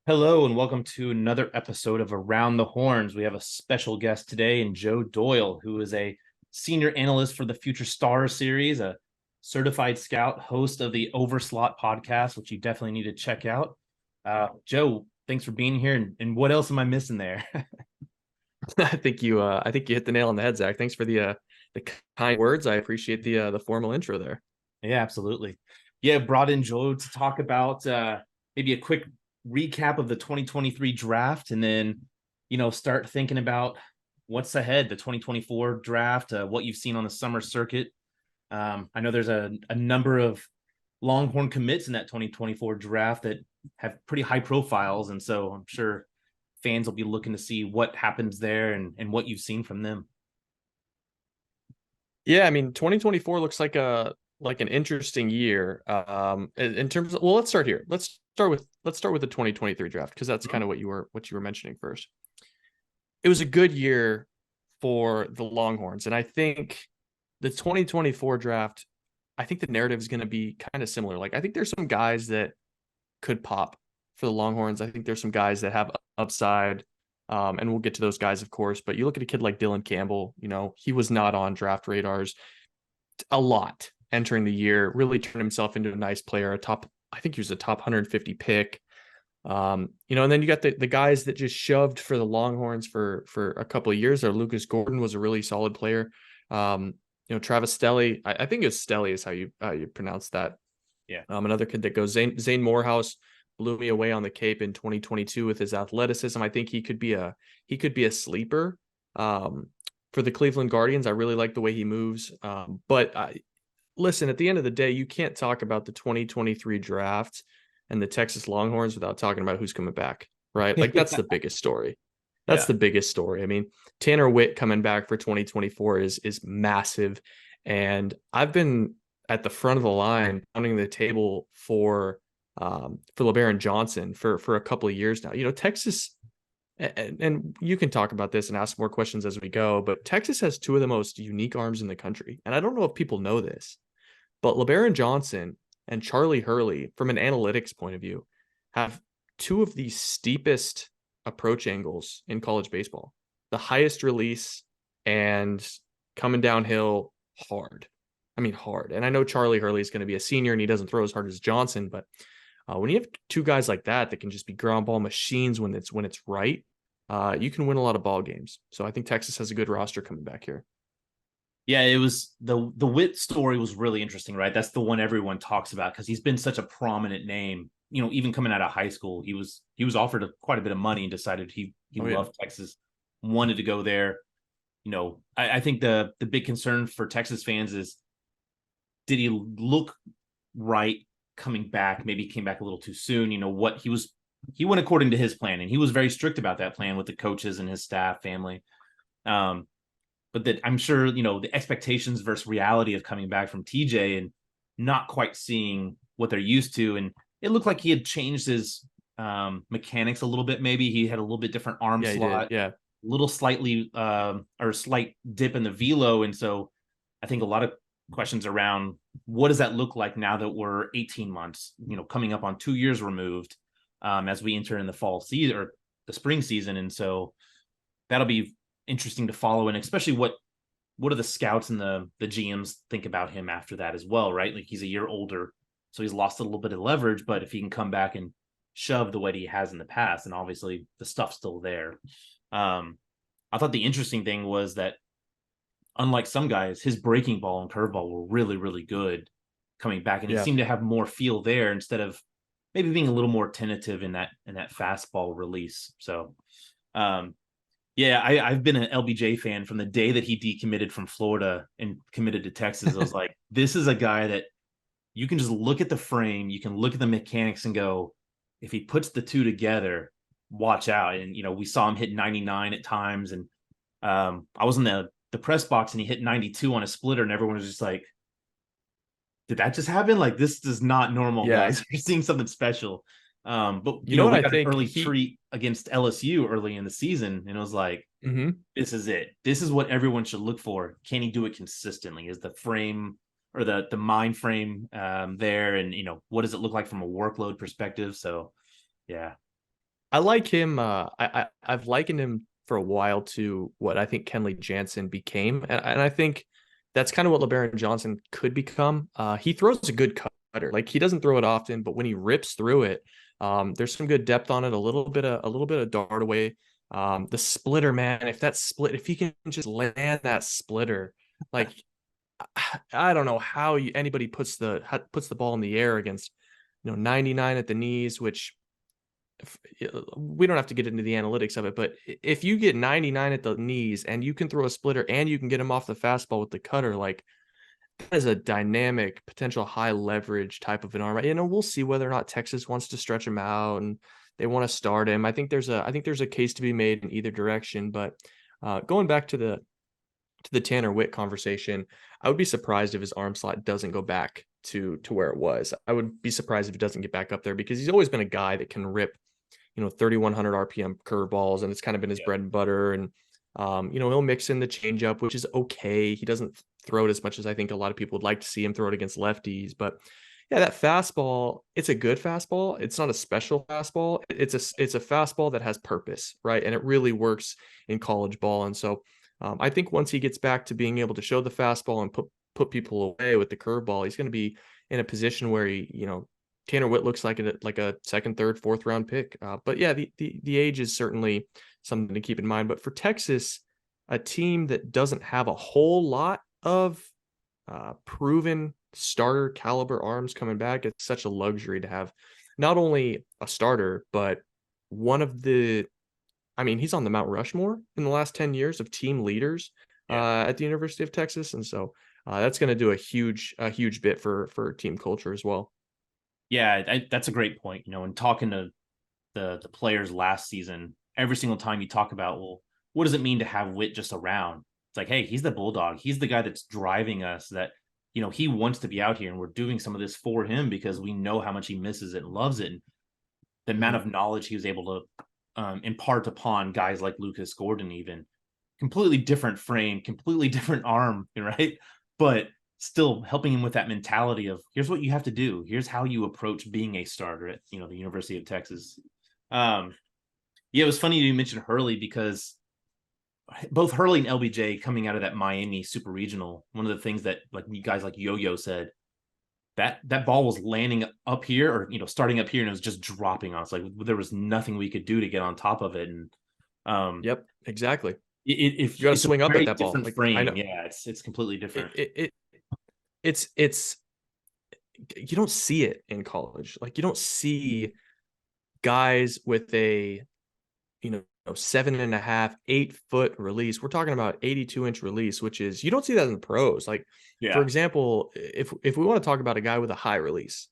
Hello and welcome to another episode of Around the Horns. We have a special guest today in Joe Doyle, who is a senior analyst for the Future Stars series, a certified scout, host of the Overslot podcast, which you definitely need to check out. Joe, thanks for being here. And what else am I missing there? I think you hit the nail on the head, Zach. Thanks for the kind words. I appreciate the formal intro there. Yeah, absolutely. Yeah, brought in Joe to talk about maybe a quick recap of the 2023 draft and then, start thinking about what's ahead, the 2024 draft, what you've seen on the summer circuit. I know there's a number of Longhorn commits in that 2024 draft that have pretty high profiles. And so I'm sure fans will be looking to see what happens there and what you've seen from them. Yeah, I mean, 2024 looks like an interesting year. In terms of, well, let's start here. Let's start with the 2023 draft because that's kind of what you were mentioning first. It was a good year for the Longhorns, and I think the 2024 draft, I think the narrative is going to be kind of similar. Like I think there's some guys that could pop for the Longhorns. I think there's some guys that have upside, and we'll get to those guys, of course. But you look at a kid like Dylan Campbell, he was not on draft radars a lot entering the year, really turned himself into a nice player, I think he was a top 150 pick. And then you got the guys that just shoved for the Longhorns for a couple of years there. Lucas Gordon was a really solid player. Travis Stelly, I think it's Stelly is how you pronounce that. Yeah. Another kid that goes Zane Morehouse blew me away on the Cape in 2022 with his athleticism. I think he could be a sleeper for the Cleveland Guardians. I really like the way he moves. Listen, at the end of the day, you can't talk about the 2023 draft and the Texas Longhorns without talking about who's coming back, right? Like that's the biggest story. That's Yeah. the biggest story. I mean, Tanner Witt coming back for 2024 is massive. And I've been at the front of the line pounding the table for LeBaron Johnson for a couple of years now. Texas, and you can talk about this and ask more questions as we go, but Texas has two of the most unique arms in the country. And I don't know if people know this, but LeBaron Johnson and Charlie Hurley, from an analytics point of view, have two of the steepest approach angles in college baseball. The highest release and coming downhill hard. I mean, hard. And I know Charlie Hurley is going to be a senior and he doesn't throw as hard as Johnson, but when you have two guys like that can just be ground ball machines when it's right, you can win a lot of ball games. So I think Texas has a good roster coming back here. Yeah, it was the Witt story was really interesting, right? That's the one everyone talks about because he's been such a prominent name. Even coming out of high school, he was offered quite a bit of money and decided he Oh yeah, loved Texas, wanted to go there. I think the big concern for Texas fans is, did he look right coming back? Maybe he came back a little too soon. He went according to his plan, and he was very strict about that plan with the coaches and his staff, family. Um, but that I'm sure, the expectations versus reality of coming back from TJ and not quite seeing what they're used to. And it looked like he had changed his mechanics a little bit. Maybe he had a little bit different arm yeah, he did. slot, Yeah, little slightly or slight dip in the velo. And so I think a lot of questions around what does that look like now that we're 18 months, coming up on 2 years removed, as we enter in the fall season or the spring season. And so that'll be interesting to follow, and especially what do the scouts and the GMs think about him after that as well, right? Like he's a year older, so he's lost a little bit of leverage, but if he can come back and shove the way he has in the past, and obviously the stuff's still there. I thought the interesting thing was that unlike some guys, his breaking ball and curveball were really, really good coming back, and he yeah. seemed to have more feel there instead of maybe being a little more tentative in that fastball release. So yeah, I've been an LBJ fan from the day that he decommitted from Florida and committed to Texas. I was like, this is a guy that you can just look at the frame, you can look at the mechanics and go, if he puts the two together, watch out. And we saw him hit 99 at times, and I was in the press box and he hit 92 on a splitter, and everyone was just like, did that just happen? Like, this is not normal, Yeah. guys. You're seeing something special. But You know what we I got an think? early treat against LSU early in the season, and it was like, Mhm. this is it. This is what everyone should look for. Can he do it consistently? Is the frame or the mind frame there? And what does it look like from a workload perspective? So yeah. I like him. I've likened him for a while to what I think Kenley Jansen became, and I think that's kind of what LeBaron Johnson could become. He throws a good cutter. Like he doesn't throw it often, but when he rips through it, there's some good depth on it. A little bit of dart away. The splitter, man. If he can just land that splitter, like I don't know how anybody puts the ball in the air against 99 at the knees, which we don't have to get into the analytics of it, but if you get 99 at the knees and you can throw a splitter and you can get him off the fastball with the cutter, like that is a dynamic, potential high leverage type of an arm. We'll see whether or not Texas wants to stretch him out and they want to start him. I think there's a case to be made in either direction. But going back to the Tanner Witt conversation, I would be surprised if his arm slot doesn't go back to where it was. I would be surprised if it doesn't get back up there because he's always been a guy that can rip 3,100 RPM curveballs, and it's kind of been his bread and butter. And he'll mix in the changeup, which is okay. He doesn't throw it as much as I think a lot of people would like to see him throw it against lefties. But yeah, that fastball, it's a good fastball. It's not a special fastball. It's a fastball that has purpose, right? And it really works in college ball. And so I think once he gets back to being able to show the fastball and put people away with the curveball, he's going to be in a position where Tanner Witt looks like a second, third, fourth round pick. But yeah, the age is certainly something to keep in mind. But for Texas, a team that doesn't have a whole lot of proven starter caliber arms coming back, it's such a luxury to have not only a starter, but he's on the Mount Rushmore in the last 10 years of team leaders at the University of Texas. And so that's going to do a huge bit for team culture as well. Yeah, that's a great point. And talking to the players last season, every single time you talk about, well, what does it mean to have Witt just around? It's like, hey, he's the bulldog. He's the guy that's driving us, that, he wants to be out here, and we're doing some of this for him because we know how much he misses it and loves it. And the amount of knowledge he was able to impart upon guys like Lucas Gordon, even completely different frame, completely different arm, right? But still helping him with that mentality of, here's what you have to do. Here's how you approach being a starter at, the University of Texas. Yeah, it was funny you mentioned Hurley, because both Hurley and LBJ coming out of that Miami Super Regional, one of the things that like guys like Yo-Yo said, that ball was landing up here, or starting up here, and it was just dropping on us. Like there was nothing we could do to get on top of it. And yep, exactly. If you got to swing up at that ball, like, frame, I know. Yeah, it's completely different. It's you don't see it in college. Like you don't see guys with a 7.5, 8-foot release. We're talking about 82-inch release, which is, you don't see that in the pros. Like, for example, if we want to talk about a guy with a high release,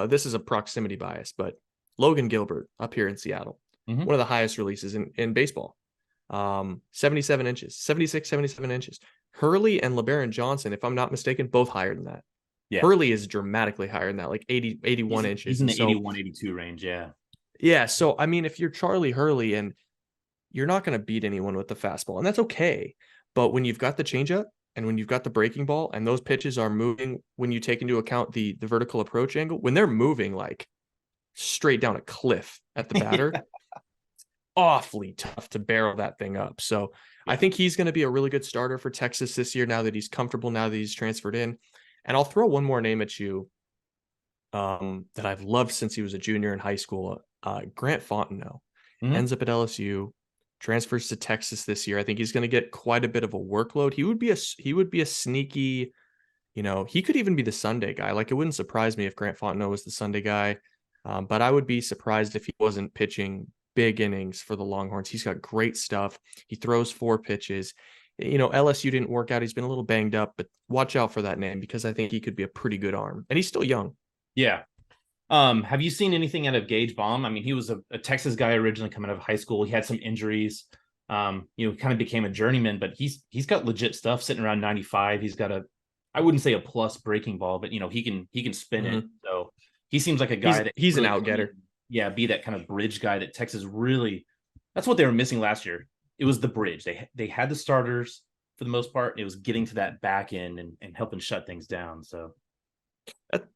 this is a proximity bias, but Logan Gilbert up here in Seattle, one of the highest releases in baseball, 77 inches, 76, 77 inches. Hurley and LeBaron Johnson, if I'm not mistaken, both higher than that. Yeah. Hurley is dramatically higher than that, like 81 inches. He's in the 81, 82 range. Yeah. Yeah. So, if you're Charlie Hurley, and you're not going to beat anyone with the fastball, and that's okay. But when you've got the changeup and when you've got the breaking ball, and those pitches are moving, when you take into account the vertical approach angle, when they're moving like straight down a cliff at the batter, it's awfully tough to barrel that thing up. So I think he's going to be a really good starter for Texas this year, now that he's comfortable, now that he's transferred in. And I'll throw one more name at you that I've loved since he was a junior in high school. Grant Fontenot ends up at LSU, transfers to Texas this year. I think he's going to get quite a bit of a workload. He would be a sneaky, he could even be the Sunday guy. Like, it wouldn't surprise me if Grant Fontenot was the Sunday guy, but I would be surprised if he wasn't pitching big innings for the Longhorns. He's got great stuff. He throws 4 pitches. LSU didn't work out. He's been a little banged up, but watch out for that name, because I think he could be a pretty good arm, and he's still young. Yeah. Have you seen anything out of Gage Baum? He was a Texas guy originally coming out of high school. He had some injuries, kind of became a journeyman, but he's got legit stuff sitting around 95. He's got I wouldn't say a plus breaking ball, but he can spin it. So he seems like a guy he's really an out getter. Yeah. Be that kind of bridge guy that Texas really, that's what they were missing last year. It was the bridge. They had the starters for the most part. It was getting to that back end and helping shut things down. So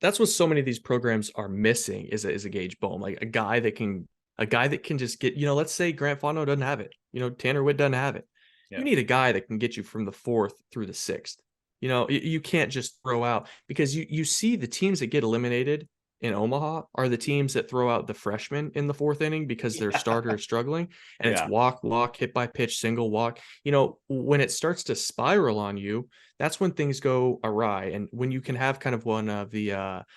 that's what so many of these programs are missing, is a Gage Baum, like a guy that can a guy that can just get, let's say Grant Fano doesn't have it, Tanner Witt doesn't have it. Yeah. You need a guy that can get you from the 4th through the 6th. You can't just throw out, because you see the teams that get eliminated in Omaha are the teams that throw out the freshmen in the 4th inning because their starter is struggling, and it's Yeah. walk, hit by pitch, single walk. When it starts to spiral on you, that's when things go awry. And when you can have kind of one of the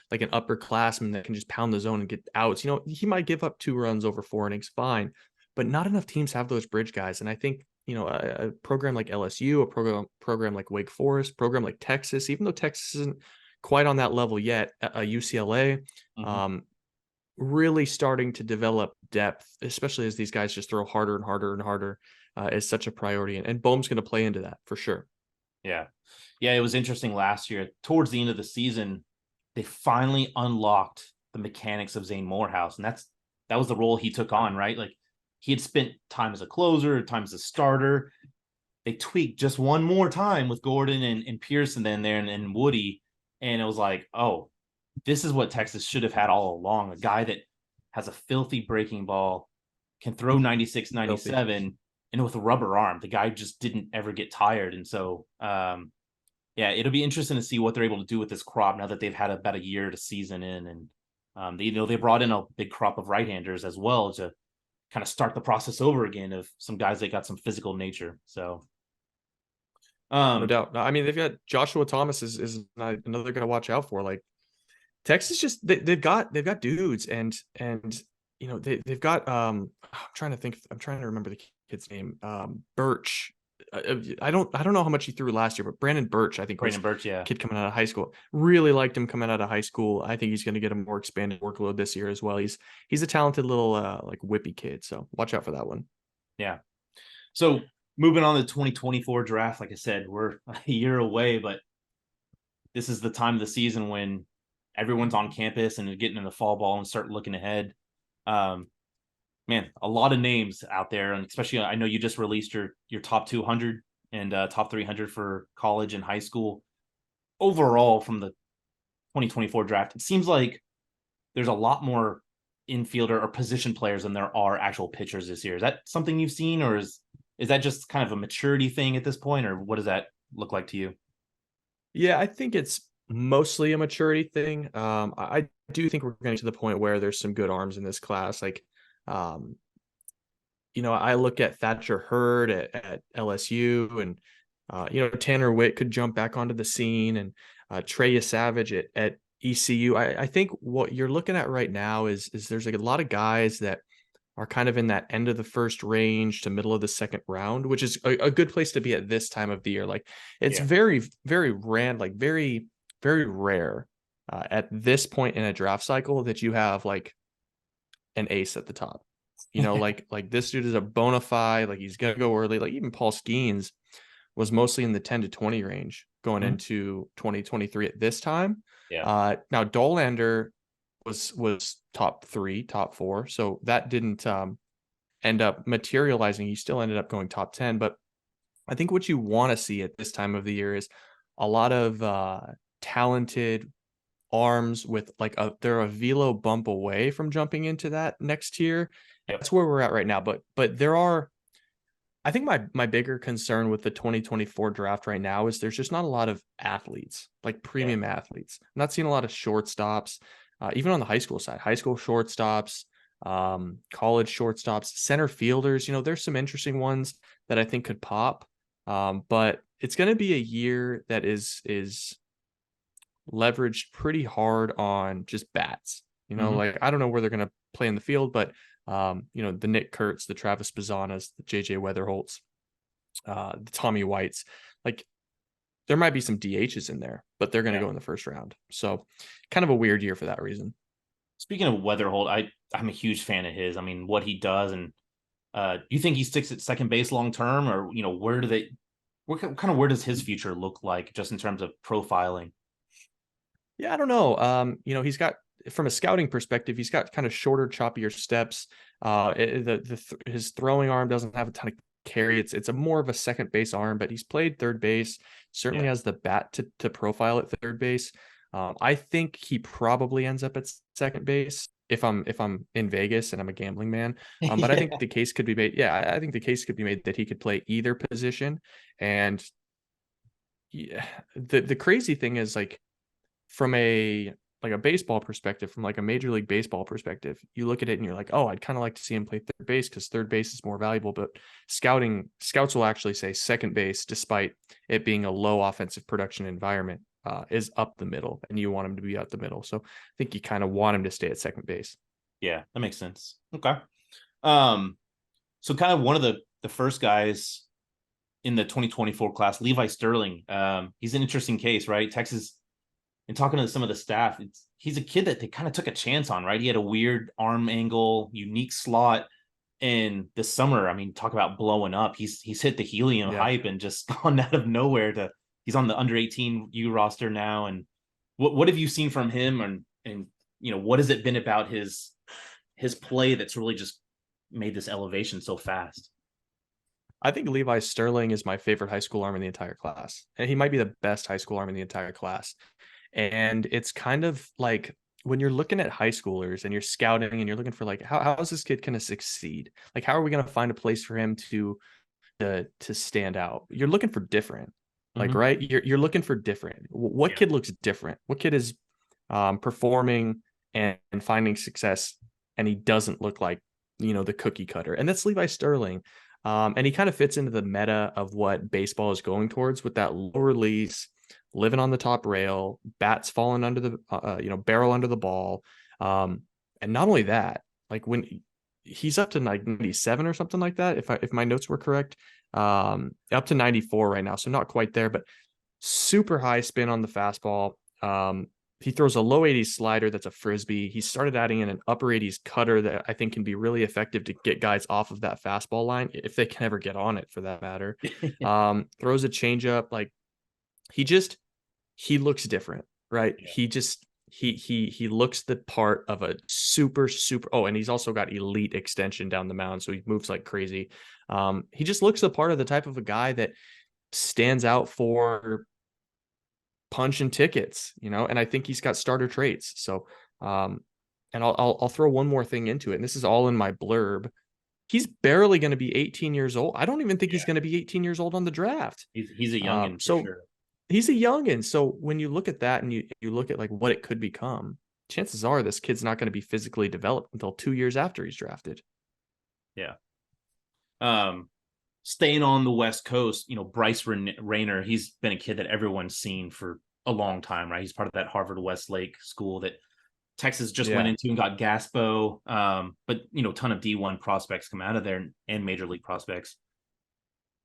like an upperclassman that can just pound the zone and get outs, he might give up 2 runs over 4 innings, fine, but not enough teams have those bridge guys. And I think a program like LSU, a program like Wake Forest, program like Texas, even though Texas isn't quite on that level yet, UCLA, really starting to develop depth, especially as these guys just throw harder and harder and harder, is such a priority. And Bohm's going to play into that for sure. Yeah. Yeah. It was interesting last year. Towards the end of the season, they finally unlocked the mechanics of Zane Morehouse. And that was the role he took on, right? Like, he had spent time as a closer, time as a starter. They tweaked just one more time with Gordon and Pearson then there and Woody. And it was like, oh, this is what Texas should have had all along. A guy that has a filthy breaking ball, can throw 96, 97, and with a rubber arm. The guy just didn't ever get tired. And so, yeah, it'll be interesting to see what they're able to do with this crop now that they've had about a year to season in. And they brought in a big crop of right-handers as well to kind of start the process over again of some guys that got some physical nature. So, no doubt. I mean, they've got Joshua Thomas is another guy to watch out for. Like, Texas just they've got dudes, and they've got I'm trying to remember the kid's name. Birch. I don't know how much he threw last year, but Brandon Birch, I think, Brandon Birch, yeah, kid coming out of high school. Really liked him coming out of high school. I think he's going to get a more expanded workload this year as well. He's a talented little like whippy kid, so watch out for that one. Yeah. So moving on to the 2024 draft, like I said, we're a year away, but this is the time of the season when everyone's on campus and getting in the fall ball and start looking ahead. Man, a lot of names out there, and especially I know you just released your top 200 and top 300 for college and high school. Overall, from the 2024 draft, it seems like there's a lot more infielder or position players than there are actual pitchers this year. Is that something you've seen, or is that just kind of a maturity thing at this point, or what does that look like to you? Yeah, I think it's mostly a maturity thing. I do think we're getting to the point where there's some good arms in this class. Like, I look at Thatcher Hurd at LSU, and Tanner Witt could jump back onto the scene, and Trey Savage at ECU. I think what you're looking at right now is there's like a lot of guys that are kind of in that end of the first range to middle of the second round, which is a good place to be at this time of the year. Like, it's very, very like very, very rare at this point in a draft cycle that you have like an ace at the top. Like this dude is a bona fide, like he's gonna go early. Like, even Paul Skeens was mostly in the 10 to 20 range going into 2023 at this time. Yeah. Now Dollander was top 3, top 4, so that didn't end up materializing. He still ended up going top 10. But I think what you want to see at this time of the year is a lot of talented arms with like they're a velo bump away from jumping into that next tier. Yep. That's where we're at right now. But there are, I think my bigger concern with the 2024 draft right now is there's just not a lot of athletes, like premium athletes. I'm not seeing a lot of shortstops, even on the high school side, high school shortstops, college shortstops, center fielders. There's some interesting ones that I think could pop. But it's going to be a year that is leveraged pretty hard on just bats. Like, I don't know where they're going to play in the field, but the Nick Kurtz, the Travis Bazanas, the JJ Weatherholts, the Tommy Whites, like, there might be some DHs in there, but they're going to go in the first round. So kind of a weird year for that reason. Speaking of Weatherholt, I'm a huge fan of his. I mean, what he does, and you think he sticks at second base long term, or where does his future look like just in terms of profiling? Yeah, I don't know. He's got, from a scouting perspective, he's got kind of shorter, choppier steps. His throwing arm doesn't have a ton of carry. It's a more of a second base arm, but he's played third base. Certainly has the bat to profile at third base. I think he probably ends up at second base if I'm in Vegas and I'm a gambling man. But I think the case could be made. Yeah, I think the case could be made that he could play either position. And yeah, the crazy thing is, like, from a baseball perspective, from like a Major League Baseball perspective, you look at it and you're like, oh, I'd kind of like to see him play third base because third base is more valuable. But scouts will actually say second base, despite it being a low offensive production environment, is up the middle, and you want him to be up the middle. So I think you kind of want him to stay at second base. Yeah, that makes sense. Okay. So kind of one of the first guys in the 2024 class, Levi Sterling. He's an interesting case, right? Texas. And talking to some of the staff, he's a kid that they kind of took a chance on, right? He had a weird arm angle, unique slot. And this summer, I mean, talk about blowing up. He's hit the helium hype and just gone out of nowhere he's on the under 18 U roster now. And what have you seen from him? And what has it been about his play that's really just made this elevation so fast? I think Levi Sterling is my favorite high school arm in the entire class. And he might be the best high school arm in the entire class. And it's kind of like, when you're looking at high schoolers and you're scouting and you're looking for, like, how is this kid going to succeed? Like, how are we going to find a place for him to stand out? You're looking for different, like, right? You're looking for different. What kid looks different? What kid is performing and finding success, and he doesn't look like, the cookie cutter? And that's Levi Sterling. And he kind of fits into the meta of what baseball is going towards, with that low release, living on the top rail, bats falling under the barrel under the ball. And not only that, like, when he's up to like 97 or something like that, if my notes were correct, up to 94 right now, so not quite there, but super high spin on the fastball. He throws a low 80s slider that's a frisbee. He started adding in an upper 80s cutter that I think can be really effective to get guys off of that fastball line, if they can ever get on it, for that matter. Throws a changeup. Like, he looks different, right? Yeah. He looks the part of a super. Oh, and he's also got elite extension down the mound, so he moves like crazy. He just looks the part of the type of a guy that stands out for punch and tickets, and I think he's got starter traits. So, and I'll throw one more thing into it, and this is all in my blurb. He's barely going to be 18 years old. I don't even think he's going to be 18 years old on the draft. He's a youngin', so for sure. He's a youngin'. So when you look at that and you look at, like, what it could become, chances are this kid's not going to be physically developed until 2 years after he's drafted. Yeah. Staying on the West Coast, Bryce Rayner, he's been a kid that everyone's seen for a long time, right? He's part of that Harvard Westlake school that Texas just went into and got Gaspo. But, ton of D1 prospects come out of there, and major league prospects.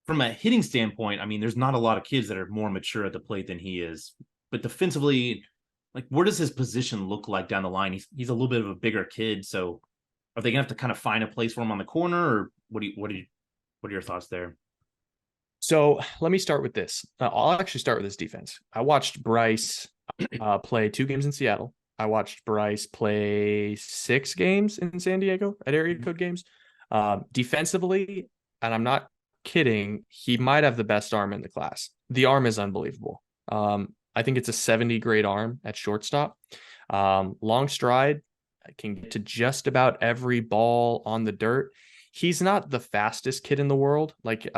From a hitting standpoint, I mean, there's not a lot of kids that are more mature at the plate than he is. But defensively, like, where does his position look like down the line? He's a little bit of a bigger kid, so are they gonna have to kind of find a place for him on the corner, or what are your thoughts there? So let me start with this. I'll actually start with his defense. I watched Bryce play 2 games in Seattle. I watched Bryce play 6 games in San Diego at area code games. Defensively, and I'm not kidding, he might have the best arm in the class. The arm is unbelievable. I think it's a 70 grade arm at shortstop. Long stride, can get to just about every ball on the dirt. He's not the fastest kid in the world. Like,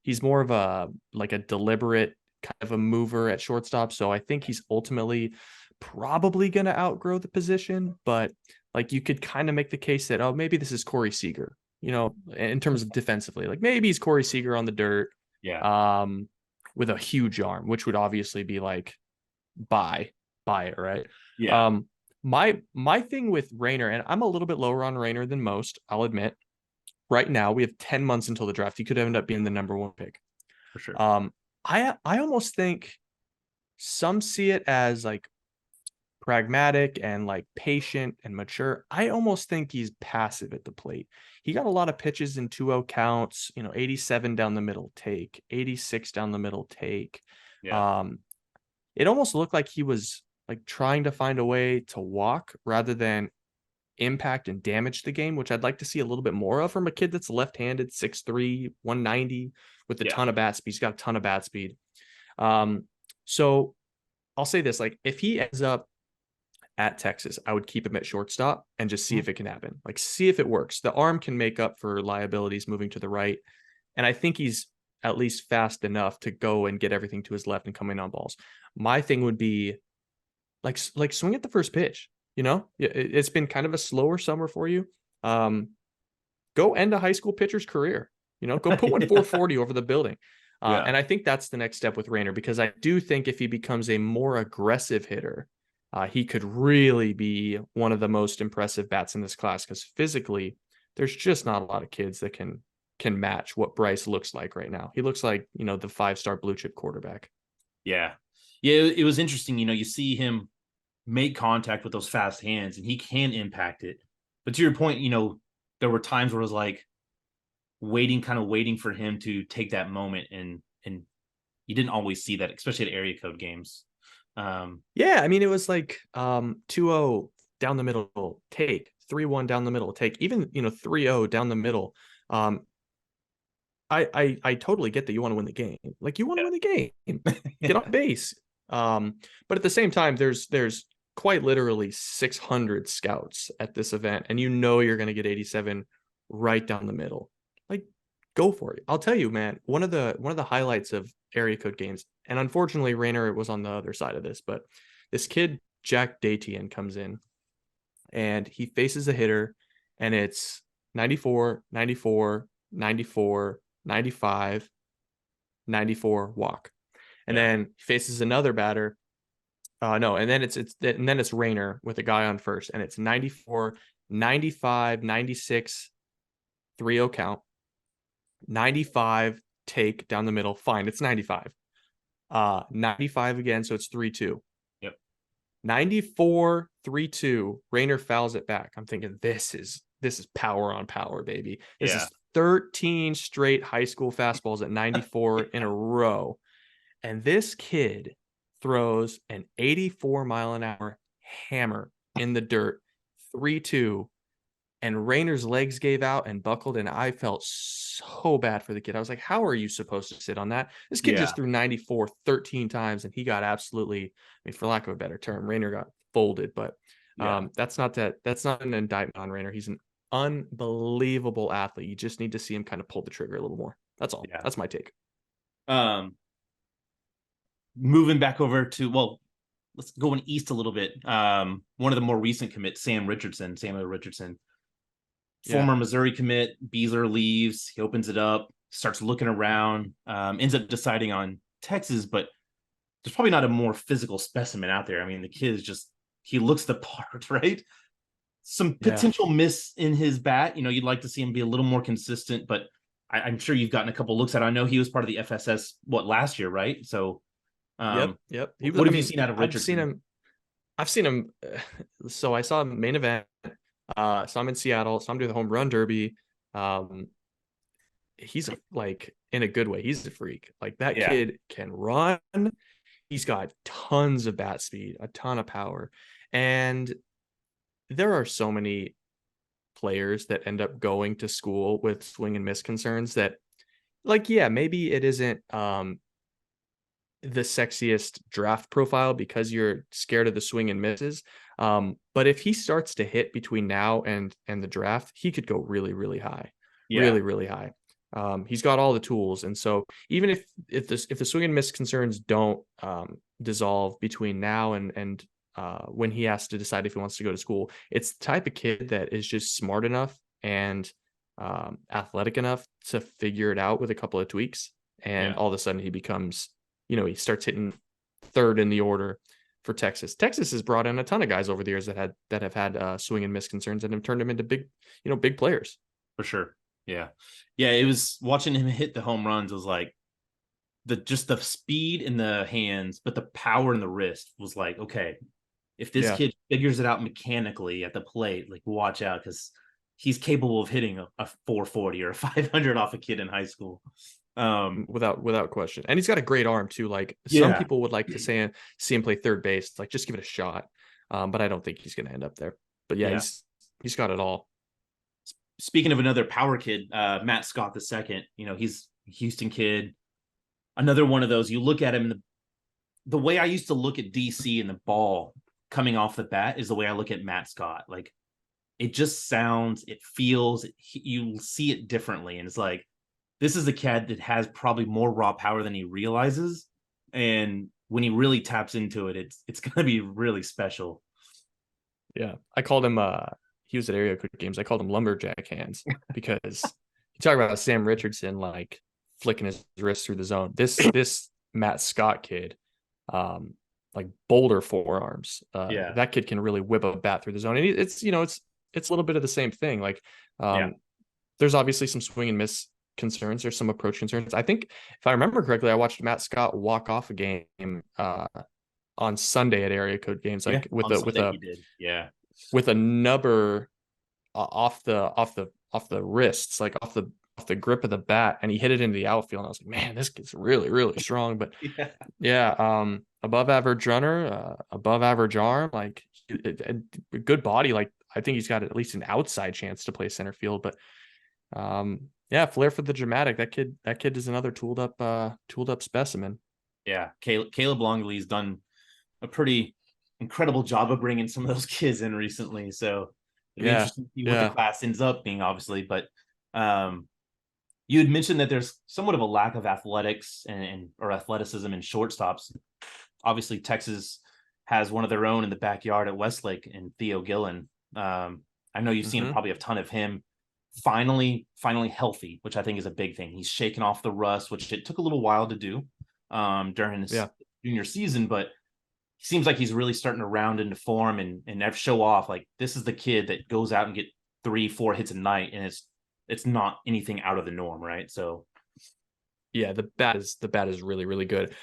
he's more of a deliberate kind of a mover at shortstop. So I think he's ultimately probably going to outgrow the position, but, like, you could kind of make the case that, oh, maybe this is Corey Seager, in terms of defensively, like, maybe he's Corey Seager on the dirt. Yeah. With a huge arm, which would obviously be like, buy it, right? Yeah. My thing with Rayner, and I'm a little bit lower on Rayner than most, I'll admit. Right now, we have 10 months until the draft. He could end up being the number 1 pick. For sure. I almost think some see it as, like, pragmatic and, like, patient and mature. I almost think he's passive at the plate. He got a lot of pitches in 2-0 counts, 87 down the middle take, 86 down the middle take. Yeah. It almost looked like he was, like, trying to find a way to walk rather than impact and damage the game, which I'd like to see a little bit more of from a kid that's left-handed, 6'3", 190, with a ton of bat speed. He's got a ton of bat speed. So I'll say this, like, if he ends up at Texas, I would keep him at shortstop and just see if it can happen. Like, see if it works. The arm can make up for liabilities moving to the right. And I think he's at least fast enough to go and get everything to his left and come in on balls. My thing would be like swing at the first pitch. You know, it's been kind of a slower summer for you. Go end a high school pitcher's career. You know, go put one 440 over the building. Yeah. And I think that's the next step with Rayner, because I do think if he becomes a more aggressive hitter, he could really be one of the most impressive bats in this class, because physically, there's just not a lot of kids that can match what Bryce looks like right now. He looks like, you know, the 5-star blue chip quarterback. Yeah. It was interesting. You know, you see him make contact with those fast hands and he can impact it. But to your point, you know, there were times where it was like waiting for him to take that moment. And you didn't always see that, especially at area code games. Yeah. I mean, it was like 2-0 down the middle, take 3-1 down the middle, take even, you know, 3-0 down the middle. I totally get that you want to win the game. Like, you want to win the game, get on base. But at the same time, there's quite literally 600 scouts at this event, and you know you're going to get 87 right down the middle. Like, go for it. I'll tell you, man, one of the highlights of area code games, and unfortunately Rayner was on the other side of this, but this kid Jack Datian comes in and he faces a hitter, and it's 94, 94, 94, 95, 94 walk. And then he faces another batter. And then it's Rayner with a guy on first, and it's 94, 95, 96, 3-0 count, 95 take down the middle. Fine, it's 95. 95 again, so it's 3-2. Yep. 94, 3-2. Rayner fouls it back. I'm thinking this is power on power, baby. This is 13 straight high school fastballs at 94 in a row. And this kid throws an 84-mile-an-hour hammer in the dirt, 3-2, and Rayner's legs gave out and buckled, and I felt so bad for the kid. I was like, how are you supposed to sit on that? This kid just threw 94 13 times, and he got absolutely, I mean, for lack of a better term, Rayner got folded. But that's not an indictment on Rayner. He's an unbelievable athlete. You just need to see him kind of pull the trigger a little more. That's all. That's my take. Moving back over to, well, let's go east a little bit. One of the more recent commits, Samuel Richardson, former Missouri commit. Beezer leaves, he opens it up, starts looking around, ends up deciding on Texas, but there's probably not a more physical specimen out there. I mean, the kid is just, he looks the part, right? Some potential miss in his bat. You know, you'd like to see him be a little more consistent, but I'm sure you've gotten a couple looks at it. I know he was part of the FSS, last year, right? So, Yep. What have you seen out of Richardson? I've seen him. So I saw him main event. So I'm in Seattle. So I'm doing the home run derby. He's like, in a good way. He's a freak. Like, that kid can run. He's got tons of bat speed, a ton of power. And there are so many players that end up going to school with swing and miss concerns that, like, maybe it isn't the sexiest draft profile because you're scared of the swing and misses. But if he starts to hit between now and the draft, he could go really, really high, really, really high. He's got all the tools. And so even if the swing and miss concerns don't dissolve between now and when he has to decide if he wants to go to school, it's the type of kid that is just smart enough and athletic enough to figure it out with a couple of tweaks. And all of a sudden he becomes, you know, he starts hitting third in the order for Texas. Texas has brought in a ton of guys over the years that have had swing and miss concerns and have turned them into big players. For sure. Yeah. It was, watching him hit the home runs was like, just the speed in the hands, but the power in the wrist was like, okay, if this kid figures it out mechanically at the plate, like, watch out, because he's capable of hitting a 440 or a 500 off a kid in high school. Without question. And he's got a great arm too. Like, some people would like to see him play third base, like, just give it a shot. But I don't think he's going to end up there. But he's got it all. Speaking of another power kid, Matt Scott II, you know, he's a Houston kid. Another one of those, you look at him, the way I used to look at DC and the ball coming off the bat is the way I look at Matt Scott. Like, it just sounds, it feels, you see it differently. And it's like, this is a cat that has probably more raw power than he realizes. And when he really taps into it, it's going to be really special. Yeah. I called him, he was at area code games. I called him lumberjack hands because you talk about Sam Richardson, like flicking his wrist through the zone. This Matt Scott kid, like boulder forearms. Yeah. That kid can really whip a bat through the zone. And it's, it's a little bit of the same thing. Like, there's obviously some swing and miss concerns. There's some approach concerns. I think if I remember correctly, I watched Matt Scott walk off a game on Sunday at area code games, like with a nubber off the wrists, like off the grip of the bat, and he hit it into the outfield. And I was like, man, this kid's really, really strong. But above average runner, above average arm, like a good body. Like, I think he's got at least an outside chance to play center field. But flair for the dramatic. That kid is another tooled up specimen. Yeah, Caleb Longley's done a pretty incredible job of bringing some of those kids in recently. So it'll be interesting to see what the class ends up being, obviously. But you had mentioned that there's somewhat of a lack of athletics or athleticism in shortstops. Obviously, Texas has one of their own in the backyard at Westlake in Theo Gillen. I know you've seen probably a ton of him finally healthy, which I think is a big thing. He's shaken off the rust, which it took a little while to do during his junior season, but he seems like he's really starting to round into form and show off. Like, this is the kid that goes out and get 3-4 hits a night, and it's not anything out of the norm, right? So yeah, the bat is really, really good.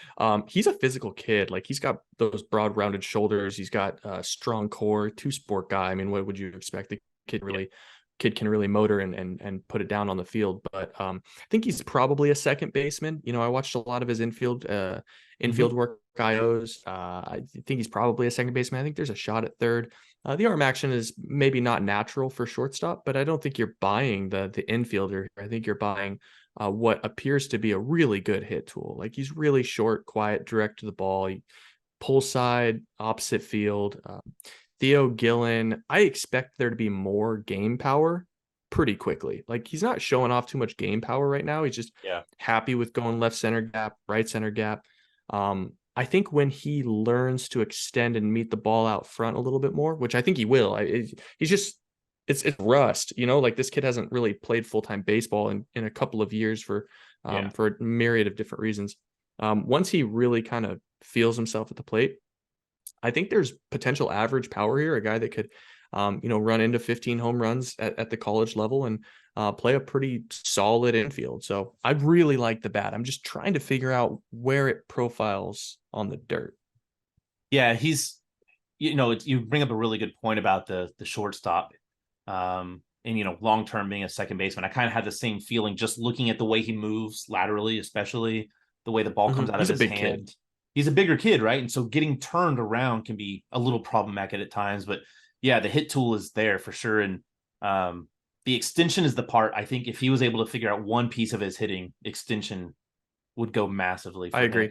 He's a physical kid. Like, he's got those broad rounded shoulders. He's got a strong core, 2-sport guy. I mean, what would you expect? The kid can really motor and put it down on the field. But I think he's probably a second baseman. I watched a lot of his infield work IOs. I think he's probably a second baseman. I think there's a shot at third. The arm action is maybe not natural for shortstop, but I don't think you're buying the infielder. I think you're buying what appears to be a really good hit tool. Like, he's really short, quiet, direct to the ball. He pull side, opposite field. Theo Gillen, I expect there to be more game power pretty quickly. Like, he's not showing off too much game power right now. He's just happy with going left center gap, right center gap. I think when he learns to extend and meet the ball out front a little bit more, which I think he will, it's rust, like, this kid hasn't really played full-time baseball in a couple of years for a myriad of different reasons. Once he really kind of feels himself at the plate, I think there's potential average power here, a guy that could, run into 15 home runs at the college level and play a pretty solid infield. So I really like the bat. I'm just trying to figure out where it profiles on the dirt. Yeah, he's, you bring up a really good point about the shortstop. And, long-term being a second baseman, I kind of had the same feeling just looking at the way he moves laterally, especially the way the ball comes out of his hand. Kid. He's a bigger kid, right? And so getting turned around can be a little problematic at times, but yeah, the hit tool is there for sure. And the extension is the part, I think, if he was able to figure out one piece of his hitting, extension would go massively. I agree.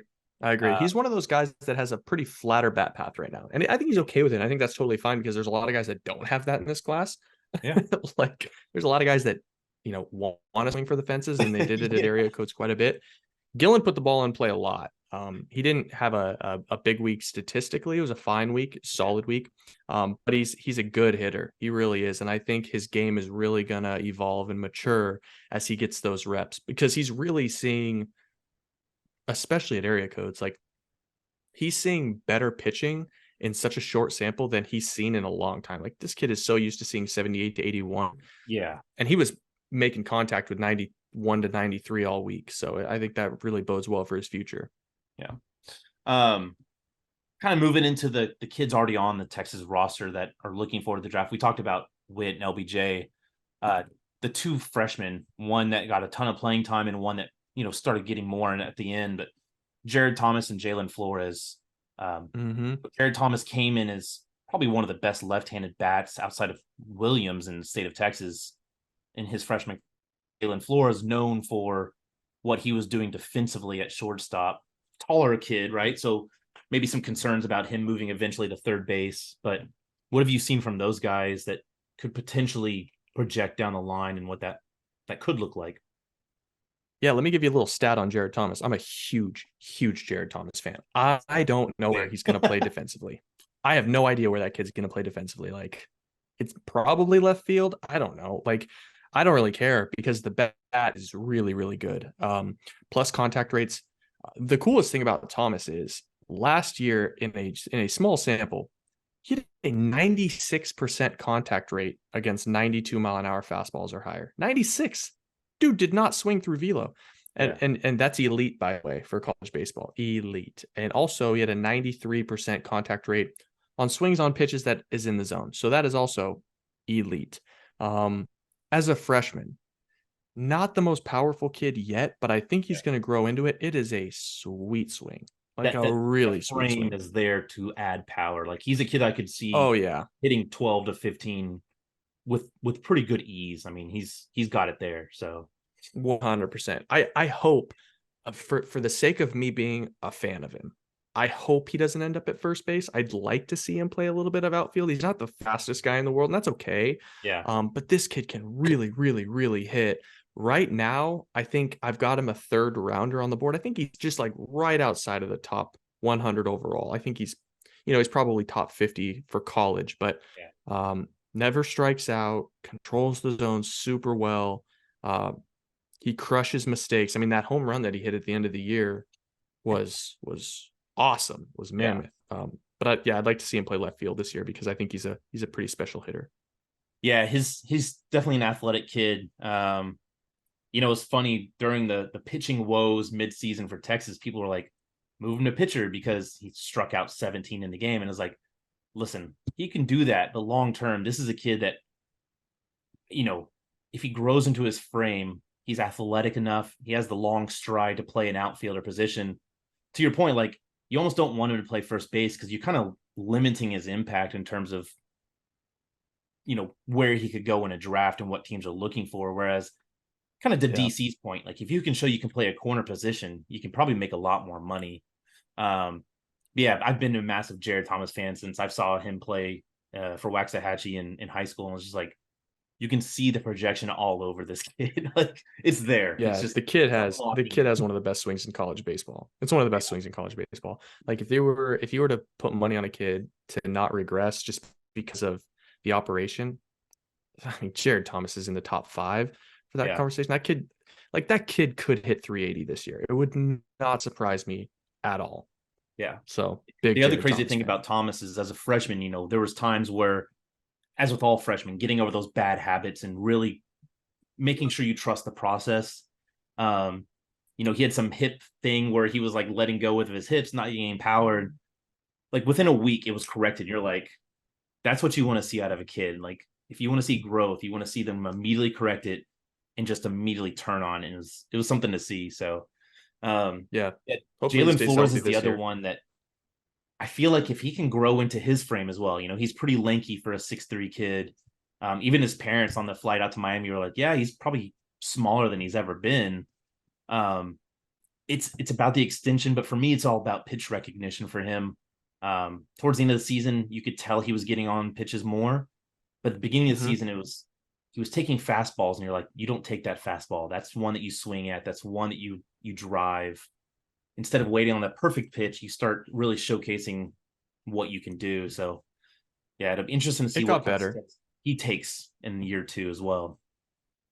He's one of those guys that has a pretty flatter bat path right now. And I think he's okay with it. I think that's totally fine because there's a lot of guys that don't have that in this class. Yeah. Like, there's a lot of guys that, want to swing for the fences, and they did it at area codes quite a bit. Gillen put the ball in play a lot. He didn't have a big week statistically. It was a fine week, solid week. But he's a good hitter. He really is. And I think his game is really going to evolve and mature as he gets those reps, because he's really seeing, especially at area codes, like, he's seeing better pitching in such a short sample than he's seen in a long time. Like, this kid is so used to seeing 78 to 81. Yeah. And he was making contact with 91 to 93 all week. So I think that really bodes well for his future. Yeah. Kind of moving into the kids already on the Texas roster that are looking forward to the draft. We talked about Witt and LBJ. The two freshmen, one that got a ton of playing time and one that, started getting more in at the end, but Jared Thomas and Jalen Flores. Jared Thomas came in as probably one of the best left-handed bats outside of Williams in the state of Texas in his freshman. Jalen Flores, known for what he was doing defensively at shortstop, taller kid, right? So maybe some concerns about him moving eventually to third base. But what have you seen from those guys that could potentially project down the line and what that could look like? Yeah, let me give you a little stat on Jared Thomas. I'm a huge, huge Jared Thomas fan. I don't know where he's going to play defensively. I have no idea where that kid's going to play defensively. Like, it's probably left field. I don't know. Like, I don't really care because the bat is really, really good. Plus contact rates. The coolest thing about Thomas is last year in a small sample, he had a 96% contact rate against 92-mile-an-hour fastballs or higher. 96. Dude did not swing through velo. And that's elite, by the way, for college baseball. Elite. And also he had a 93% contact rate on swings on pitches that is in the zone. So that is also elite. As a freshman, not the most powerful kid yet, but I think he's going to grow into it. It is a sweet swing. Like a really sweet swing. Is there to add power. Like he's a kid I could see hitting 12 to 15 with pretty good ease. I mean, he's got it there. So 100%. I hope for the sake of me being a fan of him, I hope he doesn't end up at first base. I'd like to see him play a little bit of outfield. He's not the fastest guy in the world, and that's okay. Yeah. But this kid can really, really, really hit. Right now, I think I've got him a third rounder on the board. I think he's just like right outside of the top 100 overall. I think he's probably top 50 for college, but never strikes out, controls the zone super well. He crushes mistakes. I mean, that home run that he hit at the end of the year was awesome, was mammoth. But I'd like to see him play left field this year because I think he's a pretty special hitter. Yeah, he's definitely an athletic kid. It's funny during the pitching woes midseason for Texas, people were like, move him to pitcher because he struck out 17 in the game. And it's like, listen, he can do that. But long term, this is a kid that, if he grows into his frame, he's athletic enough. He has the long stride to play an outfielder position. To your point, like you almost don't want him to play first base because you're kind of limiting his impact in terms of, where he could go in a draft and what teams are looking for. Whereas kind of to DC's point, like if you can show you can play a corner position, you can probably make a lot more money. I've been a massive Jared Thomas fan since I saw him play for Waxahachie in high school. And it's just like, you can see the projection all over this kid. Like it's there. Yeah, it's just the kid has one of the best swings in college baseball. It's one of the best swings in college baseball. Like if you were to put money on a kid to not regress just because of the operation, I mean, Jared Thomas is in the top 5 for that conversation. That kid could hit 380 this year. It would not surprise me at all. Yeah. So the other crazy thing about Thomas is as a freshman, there was times where, as with all freshmen, getting over those bad habits and really making sure you trust the process. He had some hip thing where he was like letting go with his hips, not getting empowered. Like within a week, it was corrected. You're like, that's what you want to see out of a kid. Like if you want to see growth, you want to see them immediately correct it and just immediately turn on. And it was something to see. So Jalen Flores is the other one that I feel like if he can grow into his frame as well, he's pretty lanky for a 6'3" kid. Even his parents on the flight out to Miami were like, yeah, he's probably smaller than he's ever been. It's about the extension, but for me, it's all about pitch recognition for him. Towards the end of the season, you could tell he was getting on pitches more, but at the beginning of the season, he was taking fastballs and you're like, you don't take that fastball. That's one that you swing at. That's one that you drive. Instead of waiting on that perfect pitch, you start really showcasing what you can do. So it'll be interesting to see what better he takes in year 2 as well.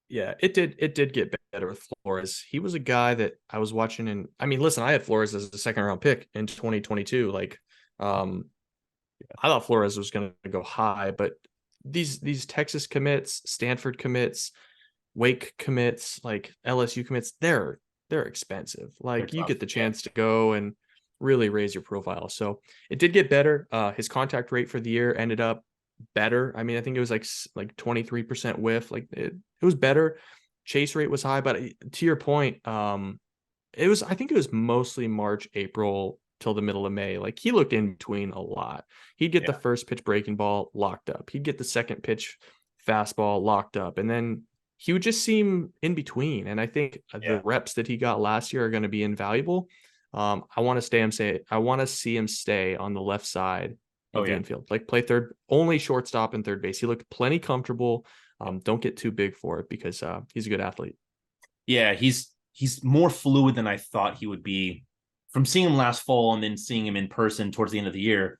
Yeah, it did get better with Flores. He was a guy that I was watching, and I mean, listen, I had Flores as a second round pick in 2022. Like, I thought Flores was going to go high, but these Texas commits, Stanford commits, Wake commits, like LSU commits, they're expensive. Like you get the chance to go and really raise your profile. So it did get better. His contact rate for the year ended up better. I mean, I think it was like 23% whiff. Like it was better. Chase rate was high, but to your point, I think it was mostly March, April till the middle of May. Like he looked in between a lot. He'd get the first pitch breaking ball locked up. He'd get the second pitch fastball locked up. And then he would just seem in between. And I think the reps that he got last year are going to be invaluable. I want to see him stay on the left side Oh of the yeah. infield, like play third, only shortstop and third base. He looked plenty comfortable. Don't get too big for it because he's a good athlete. Yeah, he's more fluid than I thought he would be. From seeing him last fall and then seeing him in person towards the end of the year,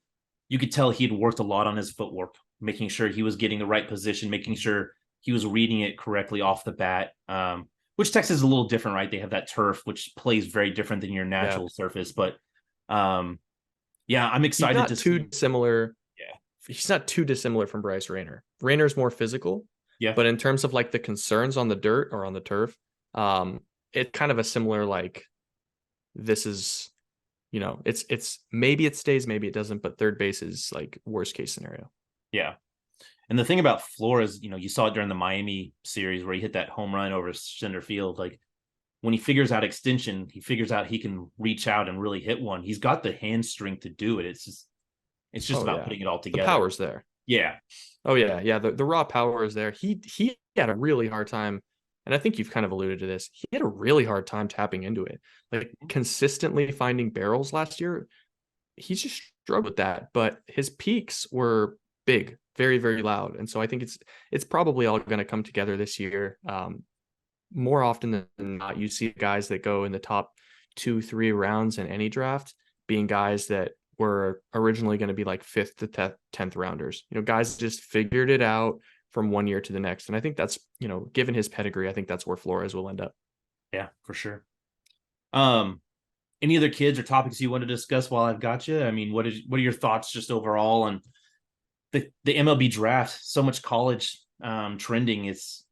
you could tell he'd worked a lot on his footwork, making sure he was getting the right position, making sure he was reading it correctly off the bat. Which Texas is a little different, right? They have that turf, which plays very different than your Yeah, natural surface. But yeah, I'm he's excited to not too see. dissimilar. Yeah, He's not too dissimilar from Bryce Rayner. Rayner's more physical, yeah, but in terms of like the concerns on the dirt or on the turf, it's kind of a similar like this is, it's maybe it stays, maybe it doesn't, but third base is like worst case scenario. yeah. And the thing about Flores, you saw it during the Miami series where he hit that home run over center field. Like when he figures out extension, he figures out he can reach out and really hit one. He's got the hand strength to do it. It's just Oh about yeah, putting it all the together. power's there. Yeah. Oh yeah, yeah. The raw power is there. He had a really hard time, and I think you've kind of alluded to this. He had a really hard time tapping into it. Like consistently finding barrels last year, he just struggled with that. But his peaks were big, very, very loud. And so I think it's probably all going to come together this year. More often than not, you see guys that go in the top 2-3 rounds in any draft being guys that were originally going to be like 5th to 10th rounders. Guys just figured it out from one year to the next. And I think that's, given his pedigree, I think that's where Flores will end up. Yeah, for sure. Um, any other kids or topics you want to discuss while I've got you? I mean, what are your thoughts just overall on the MLB draft? So much college trending. It's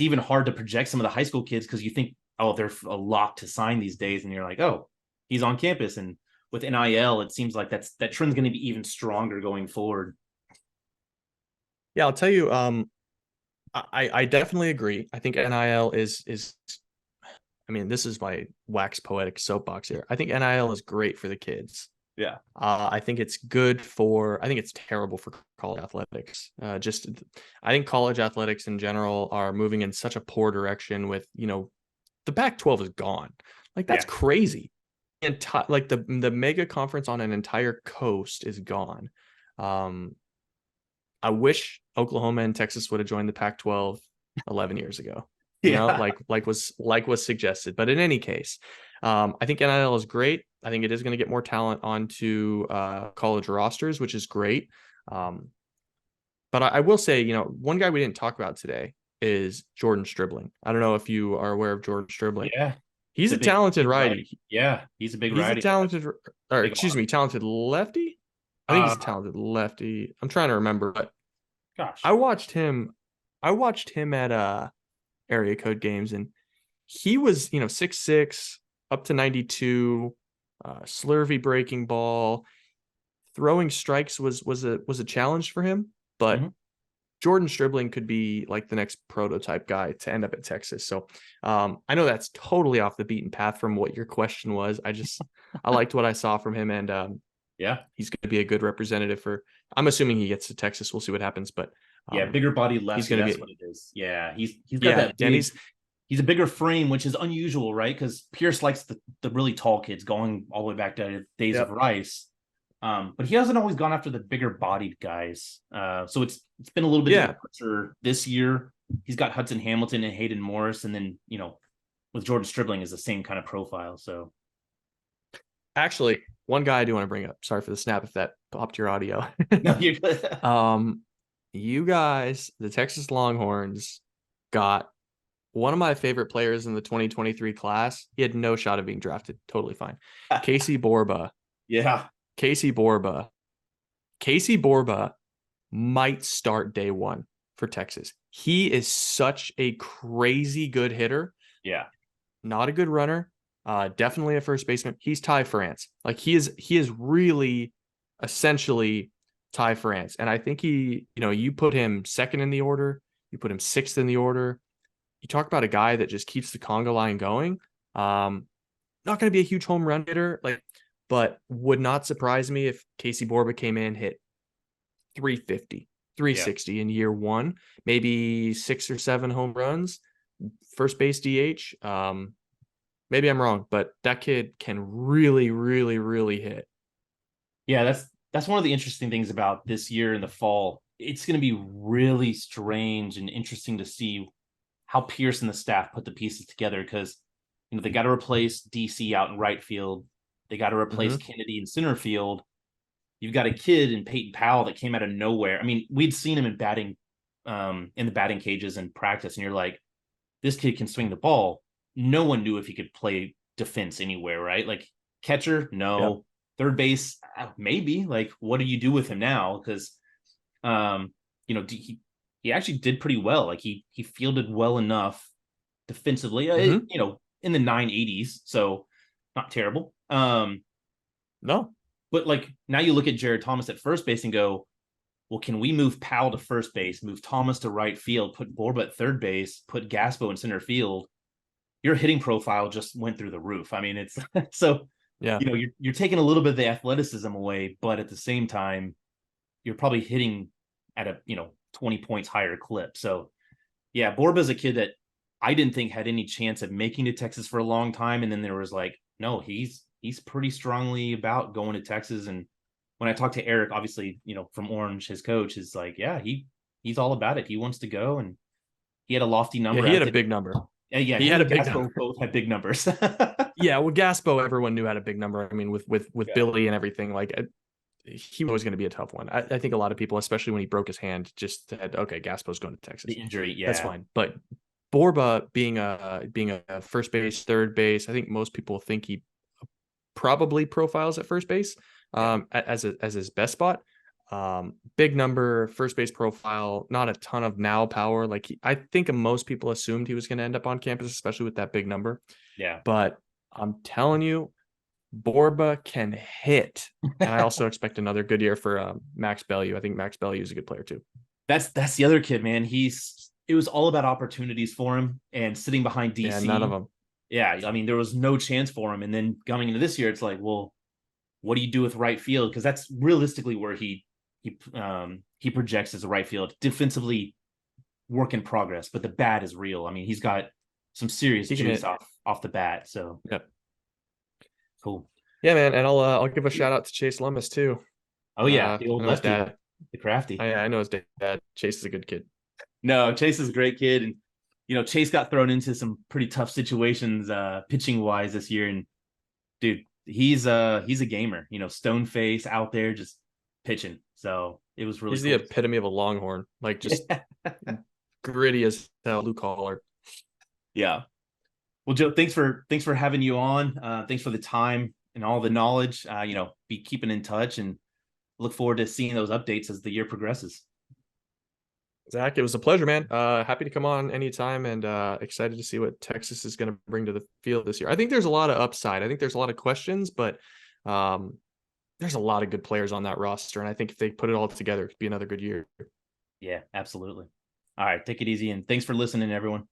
even hard to project some of the high school kids because you think, oh, they're a lock to sign these days, and you're like, oh, he's on campus. And with NIL, it seems like that trend's going to be even stronger going forward. Yeah, I'll tell you. I definitely agree. I think NIL is. I mean, this is my wax poetic soapbox here. I think NIL is great for the kids. Yeah. I think it's I think it's terrible for college athletics. I think college athletics in general are moving in such a poor direction with, the Pac-12 is gone. Like that's Yeah. crazy. Like the mega conference on an entire coast is gone. I wish Oklahoma and Texas would have joined the Pac-12 11 years ago. Yeah. Like was suggested. But in any case, I think NIL is great. I think it is going to get more talent onto college rosters, which is great. But I will say, one guy we didn't talk about today is Jordan Stribling. I don't know if you are aware of Jordan Stribling. Yeah. He's a talented big righty. Yeah, he's a big He's a righty. talented, or Big excuse arm. me, talented lefty. I think he's a talented lefty. I'm trying to remember, but Gosh. I watched him. I watched him at area code games, and he was 6'6", up to 92, slurvy breaking ball, throwing strikes was a challenge for him, but Mhm. Jordan Stribling could be like the next prototype guy to end up at Texas. So I know that's totally off the beaten path from what your question was. I liked what I saw from him, and Yeah. he's going to be a good representative for. I'm assuming he gets to Texas. We'll see what happens, but Yeah, bigger body he's lefty. going to That's be. what it is. Yeah, he's got Yeah, that and big. He's a bigger frame, which is unusual, right? Because Pierce likes the really tall kids, going all the way back to days of Yep. Rice. But he hasn't always gone after the bigger bodied guys. So it's been a little bit Yeah. different this year. He's got Hudson Hamilton and Hayden Morris, and then with Jordan Stribling is the same kind of profile. So Actually, one guy I do want to bring up. Sorry for the snap if that popped your audio. no, you're good. You guys, the Texas Longhorns, got one of my favorite players in the 2023 class. He had no shot of being drafted. Totally fine. Casey Borba. Yeah. Casey Borba. Casey Borba might start day one for Texas. He is such a crazy good hitter. Yeah. Not a good runner. Definitely a first baseman. He's Ty France. Like he is really essentially Ty France. And I think you put him second in the order, you put him sixth in the order. You talk about a guy that just keeps the conga line going. Not going to be a huge home run hitter, but would not surprise me if Casey Borba came in, hit 350, 360 in year one, maybe 6 or 7 home runs, first base DH. Maybe I'm wrong, but that kid can really, really, really hit. Yeah, that's one of the interesting things about this year in the fall. It's going to be really strange and interesting to see how Pierce and the staff put the pieces together because they got to replace DC out in right field. They got to replace Kennedy in center field. You've got a kid in Peyton Powell that came out of nowhere. I mean, we'd seen him in the batting cages in practice, and you're like, this kid can swing the ball. No one knew if he could play defense anywhere, right? Like catcher, Yep. no. Third base, maybe. Like, what do you do with him now? Because, um, he actually did pretty well. Like he fielded well enough defensively. In the 980s, so not terrible. No. But like now you look at Jared Thomas at first base and go, well, can we move Powell to first base, move Thomas to right field, put Borba at third base, put Gaspo in center field? Your hitting profile just went through the roof. I mean, it's so Yeah. you're taking a little bit of the athleticism away, but at the same time, you're probably hitting at a 20 points higher clip. So yeah, Borba's a kid that I didn't think had any chance of making it to Texas for a long time. And then there was like, no, he's pretty strongly about going to Texas. And when I talked to Eric, obviously, from Orange, his coach is like, yeah, he's all about it. He wants to go. And he had a lofty Yeah, number. he had a big number. Yeah, He him had a and big Gaspo number. both had big numbers. Yeah, well, Gaspo, everyone knew had a big number. I mean, with Yeah. Billy and everything, like he was going to be a tough one. I think a lot of people, especially when he broke his hand, just said, "Okay, Gaspo's going to The Texas. injury, That's yeah. fine." But Borba being a first base, third base, I think most people think he probably profiles at first base Yeah. as his best spot. Big number, first base profile, not a ton of now power. Like I think most people assumed he was going to end up on campus, especially with that big number. Yeah. But I'm telling you, Borba can hit. And I also expect another good year for Max Bellew. I think Max Bellew is a good player too. That's the other kid, man. It was all about opportunities for him and sitting behind Yeah, none of DC. them. Yeah, I mean, there was no chance for him. And then coming into this year, it's like, well, what do you do with right field? Because that's realistically where he projects as a right field. Defensively, work in progress, but the bat is real. I mean, he's got some serious He can juice hit. off the bat. So Yep. cool. Yeah, man. And I'll give a shout out to Chase Lummis too. Oh yeah, the I old know his lefty, dad. the crafty. I know his dad. Chase is a good kid. No, Chase is a great kid, and Chase got thrown into some pretty tough situations pitching wise this year, and dude, he's a gamer. Stone face out there just pitching. So it was really He's the cool. epitome of a Longhorn. Like just gritty as hell, blue collar. Yeah. Well, Joe, thanks for having you on. Thanks for the time and all the knowledge. Be keeping in touch and look forward to seeing those updates as the year progresses. Zach, it was a pleasure, man. Happy to come on anytime and excited to see what Texas is going to bring to the field this year. I think there's a lot of upside. I think there's a lot of questions, but there's a lot of good players on that roster. And I think if they put it all together, it could be another good year. Yeah, absolutely. All right, take it easy and thanks for listening, everyone.